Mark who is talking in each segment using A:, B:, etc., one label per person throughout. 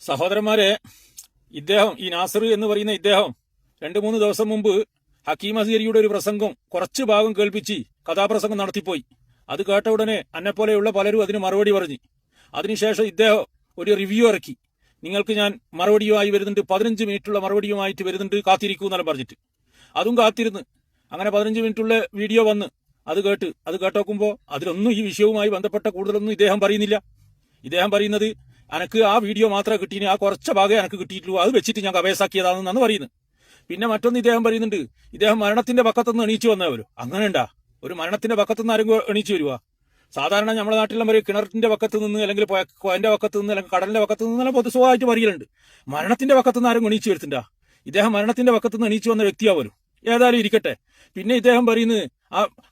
A: സഹോദരന്മാരെ, ഇദ്ദേഹം ഈ നാസർ എന്ന് പറയുന്ന ഇദ്ദേഹം 2-3 ദിവസം മുമ്പ് ഹക്കീം അസ്ഗരിയുടെ ഒരു പ്രസംഗം കുറച്ച് ഭാഗം കേൾപ്പിച്ച് കഥാപ്രസംഗം നടത്തിപ്പോയി. അത് കേട്ട ഉടനെ എന്നെപ്പോലെയുള്ള പലരും അതിന് മറുപടി പറഞ്ഞു. അതിനുശേഷം ഇദ്ദേഹം ഒരു റിവ്യൂ ഇറക്കി. നിങ്ങൾക്ക് ഞാൻ മറുപടിയുമായി വരുന്നുണ്ട്, 15 മിനിറ്റുള്ള മറുപടിയുമായിട്ട് വരുന്നുണ്ട്, കാത്തിരിക്കൂ എന്നെല്ലാം പറഞ്ഞിട്ട്. അതും കാത്തിരുന്ന് അങ്ങനെ 15 മിനിറ്റുള്ള വീഡിയോ വന്ന് അത് കേട്ടോക്കുമ്പോൾ അതിലൊന്നും ഈ വിഷയവുമായി ബന്ധപ്പെട്ട കൂടുതലൊന്നും ഇദ്ദേഹം പറയുന്നില്ല. ഇദ്ദേഹം പറയുന്നത് എനിക്ക് ആ വീഡിയോ മാത്രമേ കിട്ടീന്, ആ കുറച്ച ഭാഗമേ എനിക്ക് കിട്ടിയിട്ടുള്ളൂ, അത് വെച്ചിട്ട് ഞാൻ കവേസാക്കിയതാണെന്നാണ് പറയുന്നത്. പിന്നെ മറ്റൊന്ന് ഇദ്ദേഹം പറയുന്നുണ്ട്, ഇദ്ദേഹം മരണത്തിന്റെ പക്കത്തുനിന്ന് എണീച്ചു വന്നവരും. അങ്ങനെ ഉണ്ടാ? ഒരു മരണത്തിന്റെ പക്കത്തുനിന്ന് ആരും എണീച്ചു വരുവാ? സാധാരണ നമ്മുടെ നാട്ടിലും ഒരു കിണറിന്റെ പക്കത്ത് നിന്ന്, അല്ലെങ്കിൽ കോയന്റെ പക്കത്ത് നിന്ന്, അല്ലെങ്കിൽ കടലിന്റെ പക്കത്ത് നിന്നെല്ലാം പൊതുസ്വഭാവമായിട്ട് പറയലുണ്ട്. മരണത്തിന്റെ പക്കത്തുനിന്ന് ആരും എണീച്ചു വരുത്തുണ്ടാ? ഇദ്ദേഹം മരണത്തിന്റെ പക്കത്തുനിന്ന് എണീച്ചു വന്ന വ്യക്തിയാവരും. ഏതായാലും ഇരിക്കട്ടെ. പിന്നെ ഇദ്ദേഹം പറയുന്നത്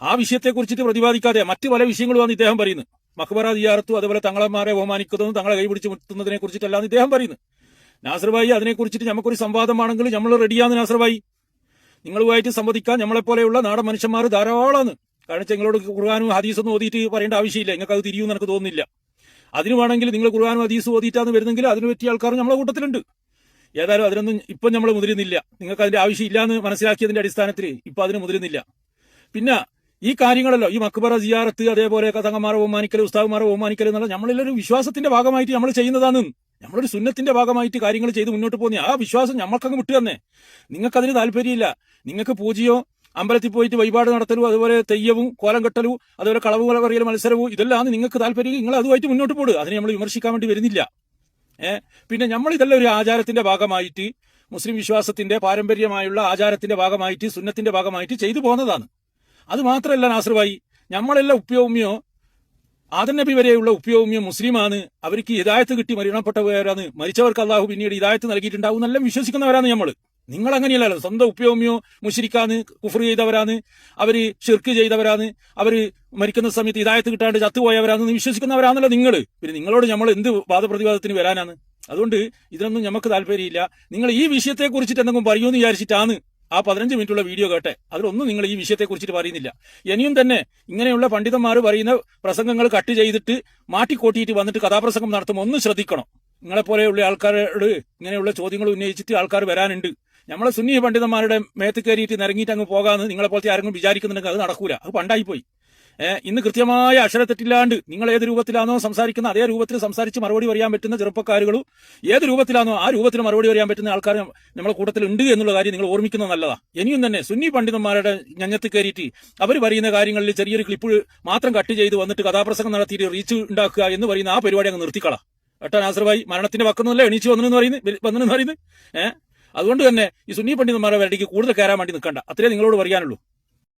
A: ആ വിഷയത്തെ കുറിച്ചിട്ട് പ്രതിപാദിക്കാതെ മറ്റു പല വിഷയങ്ങളുമാണ് ഇദ്ദേഹം പറയുന്നത്. മക്ബറ സിയാറത്തും അതുപോലെ തങ്ങളന്മാരെ ബഹുമാനിക്കുന്നതും തങ്ങളെ കൈപിടിച്ച് മുട്ടുന്നതിനെ കുറിച്ചിട്ടല്ലാന്ന് ഇദ്ദേഹം പറയുന്നത്. നാസർ ഭായി, അതിനെക്കുറിച്ചിട്ട് നമുക്കൊരു സംവാദമാണെങ്കിൽ നമ്മൾ റെഡിയാന്ന് നാസർ ഭായി. നിങ്ങളുമായിട്ട് സംവദിക്കാൻ നമ്മളെപ്പോലെയുള്ള നാടൻ മനുഷ്യന്മാർ ധാരാളമാണ്. കാരണം നിങ്ങളോട് ഖുർആനും ഹദീസൊന്നും ഓതിയിട്ട് പറയേണ്ട ആവശ്യമില്ല, നിങ്ങൾക്ക് അത് തിരിയുമെന്ന് എനിക്ക് തോന്നുന്നില്ല. അതിന് വേണമെങ്കിൽ നിങ്ങൾ ഖുർആനും ഹദീസും ഓതിയിട്ടാണ് വരുന്നെങ്കിൽ അതിന് പറ്റിയ ആൾക്കാർ നമ്മളെ കൂട്ടത്തിലുണ്ട്. ഏതായാലും അതിനൊന്നും ഇപ്പം നമ്മൾ മുതിരുന്നില്ല. നിങ്ങൾക്ക് അതിന്റെ ആവശ്യമില്ല എന്ന് മനസ്സിലാക്കിയതിന്റെ അടിസ്ഥാനത്തിൽ ഇപ്പൊ അതിന് മുതിരുന്നില്ല. പിന്നെ ഈ കാര്യങ്ങളല്ലോ, ഈ മക്ബറ സിയാറത്ത്, അതേപോലെ തങ്ങന്മാരെ ബഹുമാനിക്കൽ, ഉസ്താദുമാരെ ബഹുമാനിക്കൽ എന്നുള്ള നമ്മളെല്ലാവരും വിശ്വാസത്തിന്റെ ഭാഗമായിട്ട് നമ്മൾ ചെയ്യുന്നതാണ്. നമ്മളൊരു സുന്നത്തിന്റെ ഭാഗമായിട്ട് കാര്യങ്ങൾ ചെയ്ത് മുന്നോട്ട് പോകുന്ന ആ വിശ്വാസം നമ്മൾക്കങ്ങ് വിട്ടു തന്നെ. നിങ്ങൾക്കതിന് താല്പര്യമില്ല. നിങ്ങൾക്ക് പൂജയോ അമ്പലത്തിൽ പോയിട്ട് വഴിപാട് നടത്തലും, അതുപോലെ തെയ്യവും കോലം കെട്ടലും, അതുപോലെ കളവ് പറയലും മത്സരവും, ഇതെല്ലാം നിങ്ങൾക്ക് താല്പര്യം, നിങ്ങൾ അതുമായിട്ട് മുന്നോട്ട് പോകുക. അതിനെ നമ്മൾ വിമർശിക്കാൻ വേണ്ടി വരുന്നില്ല. പിന്നെ നമ്മൾ ഇതെല്ലാം ഒരു ആചാരത്തിന്റെ ഭാഗമായിട്ട്, മുസ്ലിം വിശ്വാസത്തിന്റെ പാരമ്പര്യമായുള്ള ആചാരത്തിന്റെ ഭാഗമായിട്ട്, സുന്നത്തിന്റെ ഭാഗമായിട്ട് ചെയ്തു പോകുന്നതാണ്. അത് മാത്രമല്ല നാസർ ഭായി, നമ്മളെല്ലാം ഉപ്പയോമ്യോ ആദം നബി വരെയുള്ള ഉപ്പയോമ്യോ മുസ്ലിമാണ്. അവർക്ക് ഹിദായത്ത് കിട്ടി മരണപ്പെട്ടവരാണ്. മരിച്ചവർക്ക് അള്ളാഹു പിന്നീട് ഹിദായത്ത് നൽകിയിട്ടുണ്ടാവും എന്നെല്ലാം വിശ്വസിക്കുന്നവരാണ് നമ്മൾ. നിങ്ങൾ അങ്ങനെയല്ലല്ലോ. സ്വന്തം ഉപ്പയോമ്യോ മുശ്രിക്കാന്ന്, കുഫർ ചെയ്തവരാണ്, അവര് ഷിർക്ക് ചെയ്തവരാണ്, അവര് മരിക്കുന്ന സമയത്ത് ഹിദായത്ത് കിട്ടാണ്ട് ചത്തുപോയവരാണെന്ന് വിശ്വസിക്കുന്നവരാണല്ലോ നിങ്ങൾ. പിന്നെ നിങ്ങളോട് നമ്മൾ എന്ത് വാദപ്രതിവാദത്തിന് വരാനാണ്? അതുകൊണ്ട് ഇതിനൊന്നും നമുക്ക് താല്പര്യമില്ല. നിങ്ങൾ ഈ വിഷയത്തെ കുറിച്ചിട്ട് എന്തെങ്കിലും പറയുമെന്ന് വിചാരിച്ചിട്ടാണ് ആ 15 മിനിറ്റുള്ള വീഡിയോ കേട്ടെ. അതിലൊന്നും നിങ്ങൾ ഈ വിഷയത്തെ കുറിച്ചിട്ട് പറയുന്നില്ല. ഇനിയും തന്നെ ഇങ്ങനെയുള്ള പണ്ഡിതന്മാർ പറയുന്ന പ്രസംഗങ്ങൾ കട്ട് ചെയ്തിട്ട് മാറ്റിക്കോട്ടിയിട്ട് വന്നിട്ട് കഥാപ്രസംഗം നടത്തുമ്പോൾ ഒന്ന് ശ്രദ്ധിക്കണം. നിങ്ങളെപ്പോലെയുള്ള ആൾക്കാരോട് ഇങ്ങനെയുള്ള ചോദ്യങ്ങൾ ഉന്നയിച്ചിട്ട് ആൾക്കാർ വരാനുണ്ട്. നമ്മളെ സുന്നി പണ്ഡിതന്മാരുടെ മേത്ത് കയറിയിട്ട് നിരങ്ങിയിട്ട് അങ്ങ് പോകാമെന്ന് നിങ്ങളെപ്പോലത്തെ ആരെങ്കിലും വിചാരിക്കുന്നുണ്ടെങ്കിൽ അത് നടക്കൂല. അത് പണ്ടായിപ്പോയി. ഇന്ന് കൃത്യമായ അക്ഷരത്തെറ്റില്ലാണ്ട് നിങ്ങൾ ഏത് രൂപത്തിലാണോ സംസാരിക്കുന്ന അതേ രൂപത്തിൽ സംസാരിച്ച് മറുപടി പറയാൻ പറ്റുന്ന ചെറുപ്പക്കാരുകളും ഏത് രൂപത്തിലാണോ ആ രൂപത്തിൽ മറുപടി പറയാൻ പറ്റുന്ന ആൾക്കാർ നമ്മളെ കൂട്ടത്തിൽ ഉണ്ട് എന്നുള്ള കാര്യം നിങ്ങൾ ഓർമ്മിക്കുന്നത് നല്ലതാ. ഇനിയും തന്നെ സുന്നി പണ്ഡിതന്മാരുടെ ഞഞ്ഞത്ത് കയറിയിട്ട് അവർ പറയുന്ന കാര്യങ്ങളിൽ ചെറിയൊരു ക്ലിപ്പ് മാത്രം കട്ട് ചെയ്ത് വന്നിട്ട് കഥാപ്രസംഗം നടത്തിയിട്ട് റീച്ച് ഉണ്ടാക്കുക എന്ന് പറയുന്ന ആ പരിപാടി അങ്ങ് നിർത്തിക്കളാ. ഏട്ടാ നാസർ ഭായി, മരണത്തിന്റെ പക്കുന്നല്ല എണീച്ച് വന്നെന്ന് പറയുന്നത്. അതുകൊണ്ട് തന്നെ ഈ സുന്നി പണ്ഡിതന്മാരുടെ വേണ്ടിക്ക് കൂടുതൽ കയറാൻ വേണ്ടി നിൽക്കണ്ട. അത്രേ നിങ്ങളോട് പറയാനുള്ളൂ.